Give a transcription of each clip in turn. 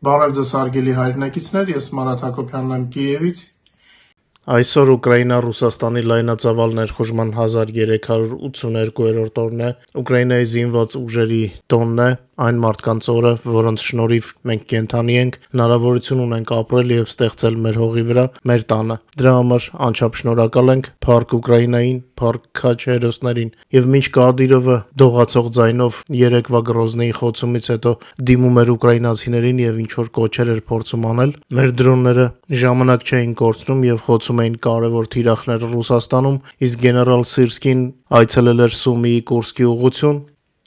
Բարև ձեզ հարգելի հայրենակիցներ, ես Մարատ Հակոբյանն եմ Կիևից։ Այսօր Ուկրաինա-Ռուսաստանի լայնածավալ ներխուժման 1382-րդ օրն է, Ուկրաինայի զինված ուժերի տոնն է, այն մարդկանց օրը, որոնց շնորհիվ մենք կենդանի ենք, հնարավորություն ունենք ապրել եւ ստեղծել մեր հողի վրա, մեր տանը։ Դրա համար անչափ շնորհակալ ենք Փառք Ուկրաինային, Փառք քաջ հերոսներին եւ մինչ Կադիրովը դողացող ձայնով երեկվա Գրոզնիի խոցումից հետո դիմում էր ուկրաինացիներին եւ ինչ որ կոչեր էր փորձում անել, մեր դրոնները ժամանակ չէին կորցնում եւ խոցում էին կարևոր թիրախներ Ռուսաստանում, իսկ գեներալ Սիրսկին այցելել էր Սումիի Կուրսկի ուղղություն։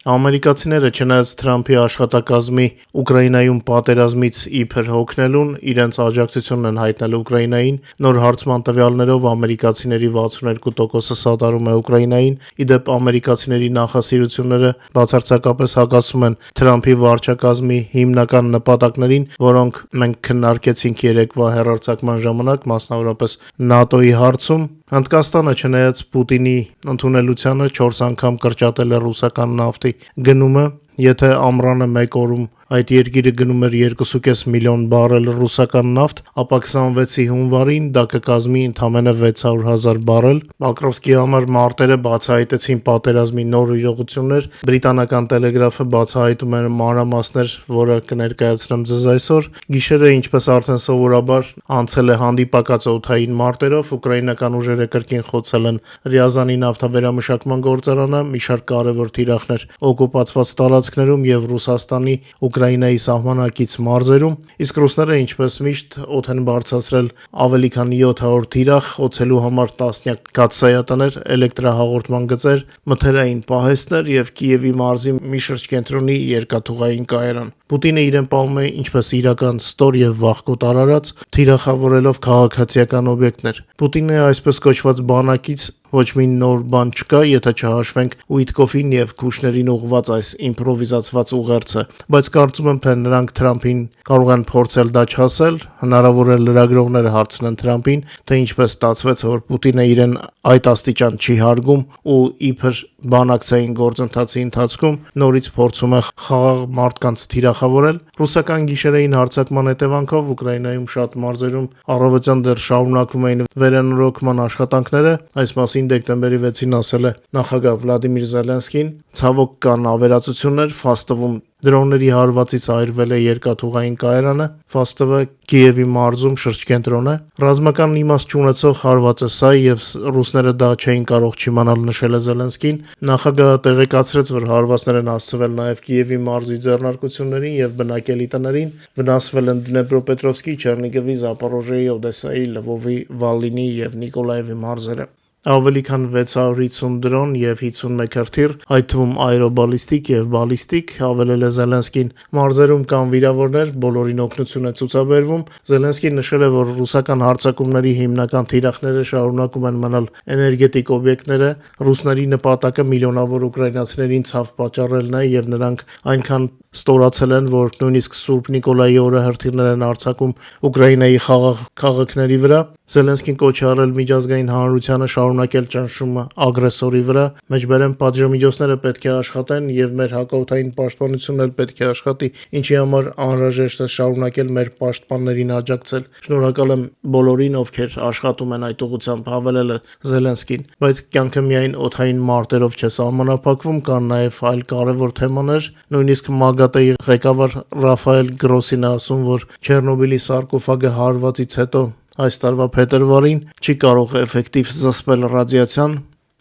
Ամերիկացիները չնայած Թրամփի աշխատակազմի Ուկրաինայում պատերազմից իբր հոգնելուն իրենց աջակցությունն են հայտնել Ուկրաինային, նոր հարցման տվյալներով ամերիկացիների 62%-ը սատարում է Ուկրաինային, իդեպ ամերիկացիների նախասիրությունները բացարձակապես հակասում են Թրամփի վարչակազմի հիմնական նպատակներին, որոնք մենք քննարկեցինք երեկվա հեռարձակման ժամանակ, մասնավորապես ՆԱՏՕ-ի հարցում։ Հնդկաստանը չնայած Պուտինի ընդունելությանը 4 անգամ կրճատել է ռուսական նավթի գնումը, եթե ամռանը մեկ օրում այդ երկիրը գնում էր 2.5 միլիոն բարել ռուսական նավթ, ապա 26-ի հունվարին դա կկազմի ընդամենը 600,000 բարել։ Պոկրովսկի համար մարտերը բացահայտեցին պատերազմի նոր իրողություններ, բրիտանական տելեգրաֆը բացահայտում է մանրամասներ, որը կներկայացնեմ ձեզ այսօր։ Գիշերը, ինչպես արդեն սովորաբար անցել է հանդիպակաց օդային մարտերով, ուկրաինական ուժերը կրկին խոցել են Ռիազանի նավթավերամշակման գործարանը, մի շարք կարևոր թիրախներ օկուպացված տարածքներում եւ Ռուսաստանի Ուկրաինայի սահմանակից մարզերում, իսկ ռուսները ինչպես միշտ օդ են բարձրացրել ավելի քան 700 թիրախ, խոցելու համար տասնյակ կաթսայատներ, էլեկտրահաղորդման գծեր, մթերային պահեստներ եւ Կիևի մարզի մի շրջկենտրոնի երկաթուղային կայարան։ Պուտինը իրեն պահում է ինչպես իրական ստոր եւ վախկոտ արարած, թիրախավորելով քաղաքացիական օբյեկտներ։ Պուտինը այսպես կոչված բանակից ոչ մի նոր բան չկա, եթե չհաշվենք Ուիտկոֆին եւ Քուշներին ուղղված այս իմպրովիզացված ուղերձը, բայց կարծում եմ, թե նրանք Թրամփին կարող են փորձել դա չասել, հնարավոր է լրագրողները հարցնեն Թրամփին, թե ինչպես ստացվեց, որ Պուտինը իրեն այդ աստիճան չի հարգում ու իբր բանակցային գործընթացի ընթացքում նորից փորձում է խաղաղ մարդկանց թիրախավորել։ Ռուսական գիշերային հարձակման հետևանքով Ուկրաինայում շատ մարզերում առավոտյան դեռ շարունակվում էին վերանորոգման աշխատանքները, այս մասին դեկտեմբերի 6-ին ասել է նախագահ Վլադիմիր Զելենսկին։ Ցավոք կան ավերածություններ, Ֆաստովում դրոնների հարվածից այրվել է երկաթուղային կայարանը, Ֆաստովը Կիևի մարզում շրջկենտրոն է։ Ռազմական իմաստ չունեցող հարված է սա եւ ռուսները դա չէին կարող չիմանալ, նշել է Զելենսկին։ Նախագահը տեղեկացրեց, որ հարվածներ են հասցվել նաեւ Կիևի մարզի ձեռնարկություններին եւ բնակելի տներին, վնասվել են Դնեպրոպետրովսկի, Չեռնիգովի, Զապորոժիեի, Օդեսայի, Լվովի, Վալինի եւ Նիկոլաևի մարզերը։ Ավելի քան 650 դրոն եւ 51 հրթիռ, այդ թվում աերոբալիստիկ եւ բալիստիկ, հավելել է Զելենսկին։ Մարզերում կան վիրավորներ, բոլորին օգնություն է ցուցաբերվում։ Զելենսկին նշել է, որ ռուսական հարձակումների հիմնական թիրախները շարունակում են մնալ էներգետիկ օբյեկտները։ Ռուսների նպատակը միլիոնավոր ուկրաինացիներին ցավ պատճառելն է եւ նրանք այնքան ստորացել են, որ նույնիսկ Սուրբ Նիկոլայի օրը հրթիռներ են արձակում Ուկրաինայի խաղաղ քաղաքների վրա։ Զելենսկին կոչ է արել միջազգային հանրությանը շարունակել ճնշումը ագրեսորի վրա, մեջբերեմ պատժամիջոցները պետք է աշխատեն եւ մեր հակաօդային պաշտպանությունն էլ պետք է աշխատի, ինչի համար անհրաժեշտ է շարունակել մեր պաշտպաններին աջակցել։ Շնորհակալ եմ բոլորին, ովքեր աշխատում են այդ ուղղությամբ, հավելել է Զելենսկին, բայց կյանքը միայն օդային մարտերով չէ սահմանափակվում, կան նաեւ այլ կարևոր թեմաներ, նույնիսկ ՄԱԳԱՏԷ-ի ղեկավար Ռաֆայել Գրոսին է ասում, որ Չեռնոբիլի սարկոֆագը հարվածից հետո այս տարվա փետրվարին չի կարող էֆեկտիվ զսպել ռադիացիան։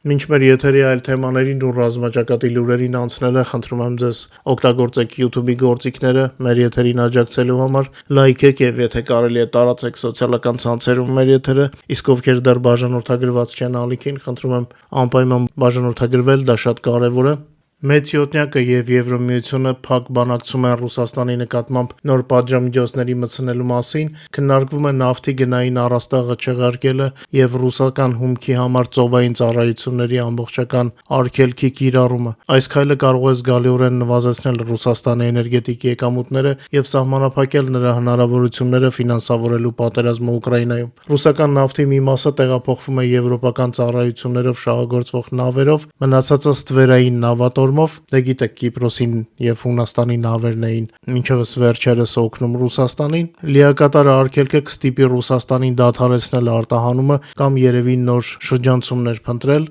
Մինչ մեր եթերի այլ թեմաներին ու ռազմաճակատի լուրերին անցնելը, խնդրում եմ ձեզ օգտագործեք YouTube-ի գործիքները մեր եթերին աջակցելու համար, լայքեք եւ եթե կարելի է տարածեք սոցիալական ցանցերում մեր եթերը, իսկ ովքեր դեռ բաժանորդագրված չեն ալիքին, խնդրում եմ անպայման բաժանորդագրվել, դա շատ կարեւոր է։ Մեծ յոթնյակը եւ Եվրոմիությունը փակ բանակցում են Ռուսաստանի նկատմամբ նոր պատժամիջոցների մտցնելու մասին, քննարկվում է նավթի գնային առաստաղը չեղարկելը եւ ռուսական հումքի համար ծովային ծառայությունների ամբողջական արգելքի կիրառումը։ Այս քայլը կարող է զգալիորեն նվազեցնել Ռուսաստանի էներգետիկի եկամուտները եւ սահմանափակել նրա հնարավորությունները ֆինանսավորելու պատերազմը Ուկրաինայում։ Ռուսական նավթի մի մասը տեղափոխվում է եվրոպական ծառայություններով շահագործվող նավերով, մնացածը ստվերային նավատորմ թորմով, դե գիտեք Կիպրոսին եւ Հունաստանի նավերն էին մինչեւս վերջերս օգնում Ռուսաստանին, լիակատար արգելքը կստիպի Ռուսաստանին դադարեցնել արտահանումը կամ երևի նոր շրջանցումներ փնտրել։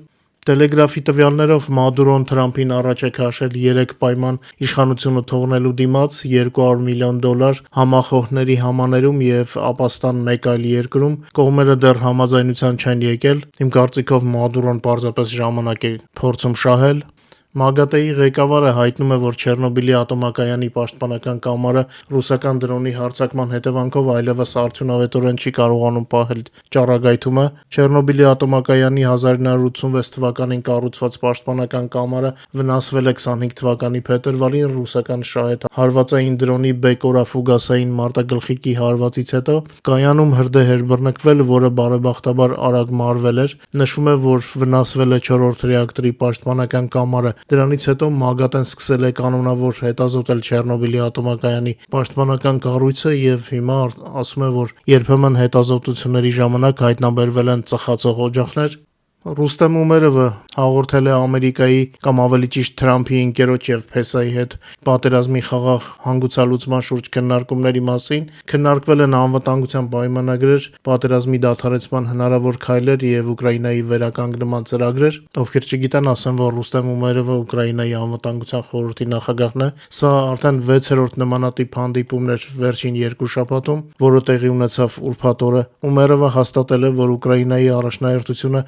Տելեգրաֆի տվյալներով Մադուրոն Թրամփին առաջ է քաշել 3 պայման իշխանությունը թողնելու դիմաց $200 միլիոն համախոհների համաներում եւ ապաստան մեկ այլ երկրում։ Կողմերը դեռ համաձայնության չեն եկել։ Իմ կարծիքով Մադուրոն պարզապես ժամանակ է փորձում շահել։ ՄԱԳԱՏԷ-ի ղեկավարը հայտնում է, որ Չեռնոբիլի ատոմակայանի պաշտպանական կամարը ռուսական դրոնի հարձակման հետևանքով այլևս արդյունավետորեն չի կարողանում պահել ճառագայթումը։ Չեռնոբիլի ատոմակայանի 1986 թվականին կառուցված պաշտպանական կամարը վնասվել է 25 թվականի փետրվարին ռուսական շահետ հարվածային դրոնի Բեկորա-ֆուգասային մարտագլխիկի հարվածից հետո։ Կայանում հրդեհ էր բռնկվել, որը բարեբախտաբար արագ մարվել էր։ Նշվում է, որ վնասվել է 4-րդ ռեակտորի պաշտպանական կամարը։ Դրանից հետո ՄԱԳԱՏԷ-ն սկսել է կանոնավոր հետազոտել Չեռնոբիլի ատոմակայանի պաշտպանական կառույցը եւ հիմա ասում է, որ երբեմն հետազոտությունների ժամանակ հայտնաբերվել են ծխացող օջախներ։ Ռուստեմ Ումերովը հաղորդել է Ամերիկայի կամ ավելի ճիշտ Թրամփի ընկերոջ եւ Փեսայի հետ պատերազմի խաղաղ հանգուցալուծման շուրջ քննարկումների մասին։ Քննարկվել են անվտանգության պայմանագրեր, պատերազմի դադարեցման հնարավոր քայլեր եւ Ուկրաինայի վերականգնման ծրագրեր։ Ովքեր չգիտեն, ասեմ, որ Ռուստեմ Ումերովը Ուկրաինայի անվտանգության խորհրդի նախագահն է։ Սա արդեն 6-րդ նմանատիպ հանդիպումն էր վերջին 2 շաբաթում, որը տեղի ունեցավ ուրբաթ օրը։ Ումերովը հաստատել է, որ Ուկրաինայի առաջնահերթությունը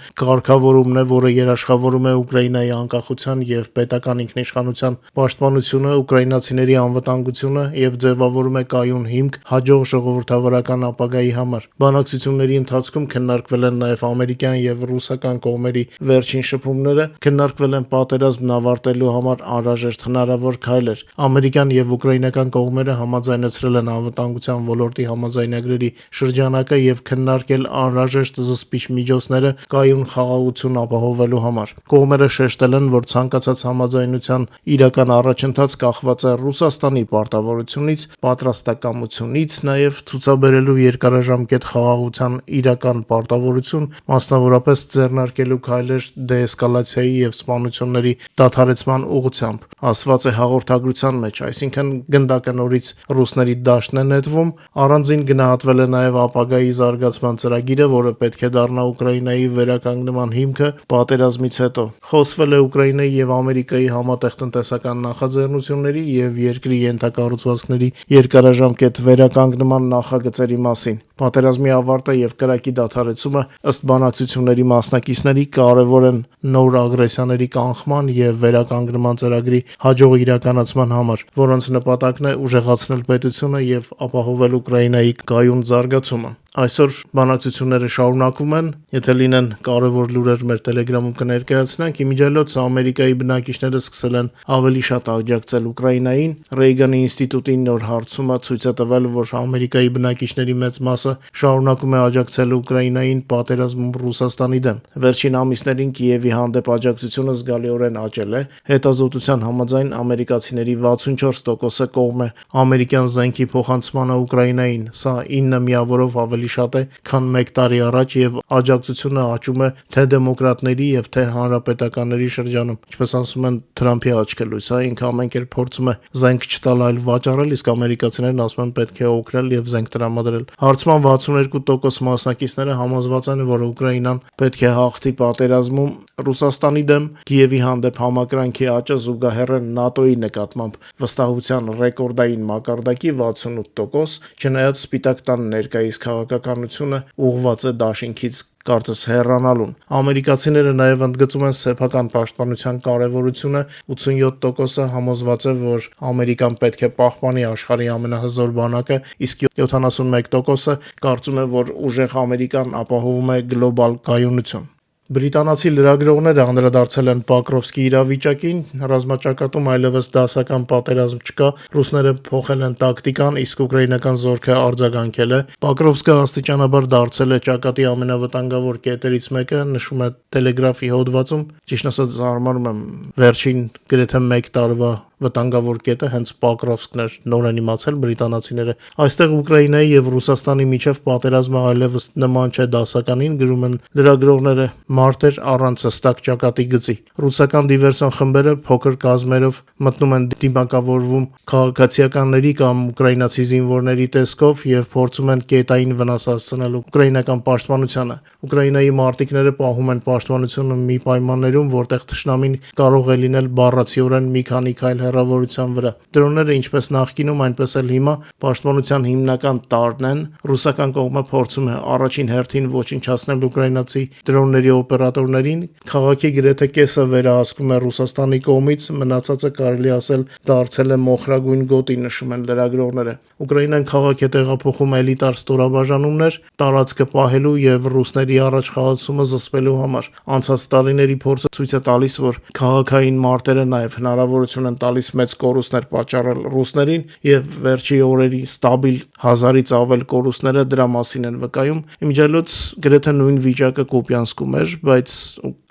կարգավորումն է, որը երաշխավորում է Ուկրաինայի անկախության եւ պետական ինքնիշխանության պաշտպանությունը, ուկրաինացիների անվտանգությունը եւ ձևավորում է կայուն հիմք հաջող ժողովրդավարական ապագայի համար։ Բանակցությունների ընթացքում քննարկվել են նաեւ ամերիկյան եւ ռուսական կողմերի վերջին շփումները, քննարկվել են պատերազմն ավարտելու համար անհրաժեշտ հնարավոր քայլեր։ Ամերիկյան եւ ուկրաինական կողմերը համաձայնեցրել են անվտանգության ոլորտի համաձայնագրերի շրջանակը եւ քննարկել անհրաժեշտ զսպիչ միջոցները կայուն խաղաղություն ապահովելու համար։ Կողմերը շեշտել են, որ ցանկացած համաձայնության իրական առաջընթաց կախված է Ռուսաստանի պարտավորությունից, պատրաստակամությունից, նաեւ ցուցաբերելու երկարաժամկետ խաղաղության իրական պարտավորություն, մասնավորապես ձեռնարկելու քայլեր դեէսկալացիայի եւ սպանությունների դադարեցման ուղղությամբ, ասված է հաղորդագրության մեջ, այսինքն գնդակնորից ռուսների դաշտն է նետվում, առանձին գնահատվել է նաեւ ապագայի զարգացման ծրագիրը, որը պետք է դառնա Ուկրաինայի վերականգնման հիմքը պատերազմից հետո։ Խոսվել է Ուկրաինայի եւ Ամերիկայի համատեղ տնտեսական նախաձեռնությունների եւ երկրի ենթակառուցվածքների երկարաժամկետ վերականգնման նախագծերի մասին։ Պատերազմի ավարտը եւ կրակի դադարեցումը ըստ բանակցությունների մասնակիցների կարևոր են նոր ագրեսիաների կանխման եւ վերականգնման ծրագրի հաջող իրականացման համար, որոնց նպատակն է ուժեղացնել պետությունը եւ ապահովել Ուկրաինայի կայուն զարգացումը։ Այսօր բանակցությունները շարունակվում են։ Եթե լինեն կարևոր լուրեր, մեր Telegram-ում կներկայացնենք։ Իմիջիայլոց Ամերիկայի բնակիչները սկսել են ավելի շատ աջակցել Ուկրաինային։ Ռեյգանի ինստիտուտի նոր հարցումը ցույց է տվել, որ Ամերիկայի բնակիչների մեծ մասը շարունակում է աջակցել Ուկրաինային պատերազմում Ռուսաստանի դեմ։ Վերջին ամիսներին Կիևի հանդեպ աջակցությունը զգալիորեն աճել է։ Հետազոտության համաձայն ամերիկացիների 64%-ը կողմ է ամերիկյան զենքի փոխանցմանը Ուկրաինային։ Սա 9 միավորով ավելի շատ է, քան 1 տարի առաջ եւ աջակցությունը աճում է թե դեմոկրատների եւ թե հանրապետականների շրջանում։ Ինչպես ասում են, Թրամփի աչքը լույս, ինքը ամեն կերպ փորձում է զենք չտալ, այլ վաճառել, իսկ ամերիկացիներն ասում են պետք է օգնել եւ զենք տրամադրել։ Հարցման 62% մասնակիցները համոզված են, որ Ուկրաինան պետք է հաղթի պատերազմում Ռուսաստանի դեմ։ Կիևի հանդեպ համակրանքի աճը զուգահեռ է ՆԱՏՕ-ի նկատմամբ վստահության ռեկորդային մակարդակի 68%, չնայած Սպիտակ տան ներկայիս քաղաքականությունը ուղղված է դաշինքից կարծես հեռանալուն։ Ամերիկացիները նաև ընդգծում են սեփական պաշտպանության կարևորությունը, 87%-ը համոզված է, որ Ամերիկան պետք է պահպանի աշխարհի ամենահզոր բանակը, իսկ 71%-ը կարծում է, որ ուժեղ Ամերիկան ապահովում է գլոբալ կայունություն։ Բրիտանացի լրագրողները անդրադարձել են Պոկրովսկի իրավիճակին, ռազմաճակատում այլևս դասական պատերազմ չկա, ռուսները փոխել են տակտիկան, իսկ ուկրաինական զորքը արձագանքել է։ Պոկրովսկը աստիճանաբար դարձել է ճակատի ամենավտանգավոր կետերից մեկը, նշվում է Տելեգրաֆի հոդվածում, ճիշտ ասած զարմանում եմ, վերջին գրեթե 1 տարվա վտանգավոր կետը հենց Պոկրովսկն էր, նորեն իմացել բրիտանացիները։ Այստեղ Ուկրաինայի եւ Ռուսաստանի միջև պատերազմը այլևս նման չէ դասականին, գրում են լրագրողները, մարտեր առանց հստակ ճակատի գծի։ Ռուսական դիվերսիոն խմբերը փոքր կազմերով մտնում են դիմակավորվում քաղաքացիականների կամ ուկրաինացի զինվորների տեսքով եւ փորձում են կետային վնաս հասցնել ուկրաինական պաշտպանությանը։ Ուկրաինայի մարտիկները պահում են պաշտպանությունը մի պայմաններում, որտեղ թշնամին կարող է լինել բառացիորեն մի քանի քայլ հեռավորության վրա։ Դրոնները ինչպես նախկինում, այնպես էլ հիմա պաշտպանության հիմնական տարրն են։ Ռուսական կողմը փորձում է առաջին հերթին ոչնչացնել ուկրաինացի դրոնների օպերատորներին։ Քաղաքի գրեթե կեսը վերահսկում է Ռուսաստանի կողմից, մնացածը կարելի ասել դարձել է մոխրագույն գոտի, նշում են լրագրողները։ Ուկրաինան քաղաք է տեղափոխում էլիտար ստորաբաժանումներ, տարածքը պահելու եւ ռուսների առաջխաղացումը զսպելու համար։ Անցած տարիների փորձը ցույց է տալիս, որ քաղաքային մարտերը նաեւ հնարավորություն են տալիս մեծ կորուստներ պատճառել ռուսներին եւ վերջի օրերի ստաբիլ 1000-ից ավել կորուստները դրա մասին են վկայում։ Իմիջիայլոց գրեթե նույն վիճակը Կուպյանսկում էր, բայց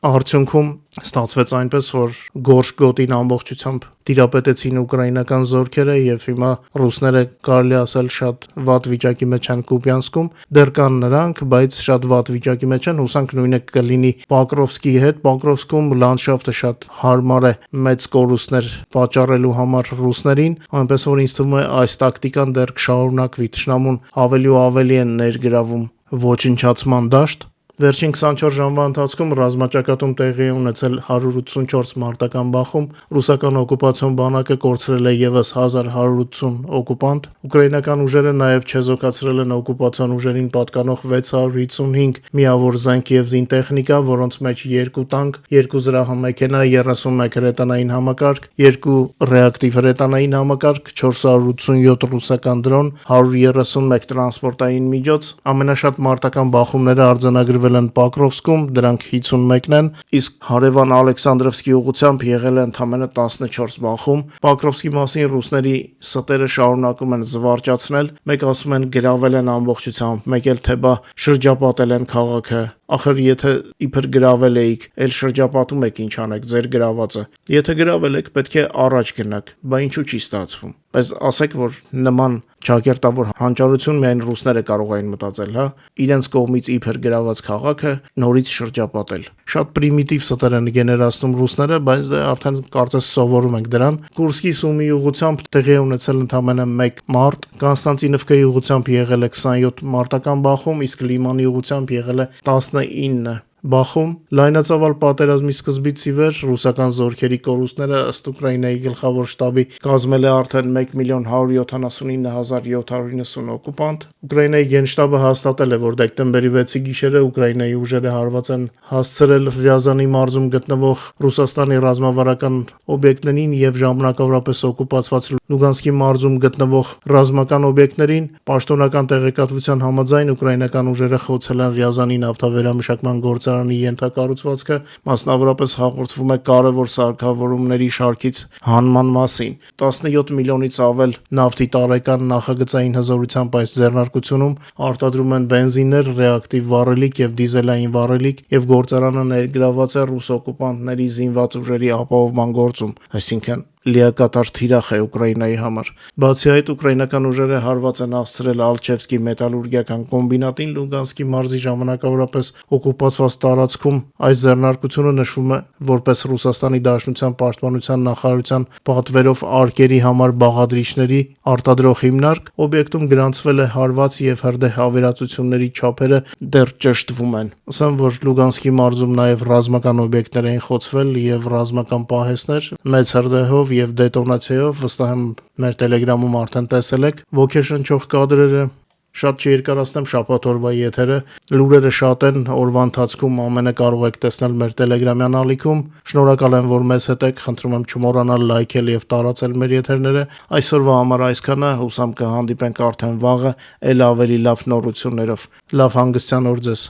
արդյունքում ստացվեց այնպես, որ Գորշ գոտին ամբողջությամբ տիրապետեցին ուկրաինական զորքերը եւ հիմա ռուսները կարելի ասել շատ վատ վիճակի մեջ են Կուպյանսկում, դեռ կան նրանք, բայց շատ վատ վիճակի մեջ են, հուսանք նույնը կլինի Պոկրովսկի հետ։ Պոկրովսկում լանդշաֆտը շատ հարմար է մեծ կորուստներ պատճառելու համար ռուսներին, այնպես որ ինձ թվում է այս տակտիկան դեռ կշարունակվի, թշնամուն ավելի ու ավելի են ներգրավում ոչնչացման դաշտ։ Վերջին 24 ժամվա ընթացքում ռազմաճակատում տեղի է ունեցել 184 մարտական բախում, ռուսական օկուպացիոն բանակը կորցրել է եւս 1180 օկուպանտ, ուկրաինական ուժերը նաեւ չեզոքացրել են օկուպացիոն ուժերին պատկանող 655 միավոր զենք եւ զինտեխնիկա, որոնց մեջ 2 տանկ, 2 զրահամեքենա, 31 հրետանային համակարգ, 2 ռեակտիվ հրետանային համակարգ, 487 ռուսական դրոն, 131 տրանսպորտային միջոց։ Ամենաշատ մարտական բախումները արձանագրվել են Պոկրովսկում, դրանք 51-ն են, իսկ հարևան Ալեքսանդրովսկի ուղղությամբ եղել է ընդամենը 14 բախում։ Պոկրովսկի մասին ռուսների ստերը շարունակում են զվարճացնել, մեկ ասում են գրավել են ամբողջությամբ, մեկ էլ թե բա շրջապատել են քաղաքը։ Ախր եթե իբր գրավել էիք, էլ շրջապատում եք, ինչ անեք, ձեր գրավածը։ Եթե գրավել եք, պետք է առաջ գնաք, բա ինչու չի ստացվում։ Բայց ասեք, որ նման ճակերտավոր հանճարություն միայն ռուսները կարող էին մտածել, հա, իրենց կողմից իբր գրաված քաղաքը նորից շրջապատել։ Շատ պրիմիտիվ ստեր են գեներացնում ռուսները, բայց դե արդեն կարծես սովորում ենք դրան։ Կուրսկի Սումի ուղղությամբ տեղի է ունեցել ընդամենը 1 մարտ, Կոնստանտինովկայի ուղղությամբ եղել է 27 մարտական բախում, իսկ Լիմանի ուղղությամբ եղել է 19 բախում։ Լայնածավալ պատերազմի սկզբից ի վեր ռուսական զորքերի կորուստները ըստ Ուկրաինայի գլխավոր շտաբի կազմել է արդեն 1,179,790 օկուպանտ։ Ուկրաինայի գենշտաբը հաստատել է, որ դեկտեմբերի 6-ի գիշերը Ուկրաինայի ուժերը հարված են հասցրել Ռյազանի մարզում գտնվող Ռուսաստանի ռազմավարական օբյեկտներին եւ ժամանակավորապես օկուպացված Լուգանսկի մարզում գտնվող ռազմական օբյեկտներին։ Պաշտոնական տեղեկատվության համաձայն ուկրաինական ուժերը խոցել են Ռյազանի նավթավերամշակման գործարանի ենթակառուցվածքը, մասնավորապես հաղորդվում է կարևոր սարքավորումների շարքից հանման մասին։ 17 միլիոնից ավել նավթի տարեկան նախագծային հզորությամբ այս ձեռնարկությունում արտադրում են բենզիններ, ռեակտիվ վառելիք եւ դիզելային վառելիք, եւ գործարանը ներգրաված է ռուս օկուպանտների զինված ուժերի ապահովման գործում, այսինքն լիակատար թիրախ է Ուկրաինայի համար։ Բացի այդ, ուկրաինական ուժերը հարված են հասցրել Ալչևսկի մետալուրգիական կոմբինատին Լուգանսկի մարզի ժամանակավորապես օկուպացված տարածքում։ Այս ձեռնարկությունը նշվում է որպես Ռուսաստանի Դաշնության պաշտպանության նախարարության պատվերով արկերի համար բաղադրիչների արտադրող հիմնարկ։ Օբյեկտում գրանցվել է հարված եւ հրդեհ ավերածությունների չափերը դեռ ճշտվում են։ Ասեմ, որ Լուգանսկի մարզում նաեւ ռազմական օբյեկտներ են խոցվել եւ ռազմական պահեստներ մեծ հրդեհով եւ դետոնացիայով, վստահ եմ մեր Telegram-ում արդեն տեսել եք ոգեշնչող կադրերը։ Շատ չերկարացնեմ շաբաթ օրվա եթերը, լուրերը շատ են, օրվա ընթացքում ամենը կարող եք տեսնել մեր Telegram-յան ալիքում։ Շնորհակալ եմ, որ մեզ հետ եք, խնդրում եմ չմոռանալ լայքել եւ տարածել մեր եթերները։ Այսօրվա համար այսքանը, հուսամ կհանդիպենք արդեն վաղը, ել ավելի լավ նորություններով։ Լավ հանգստյան օր ձեզ։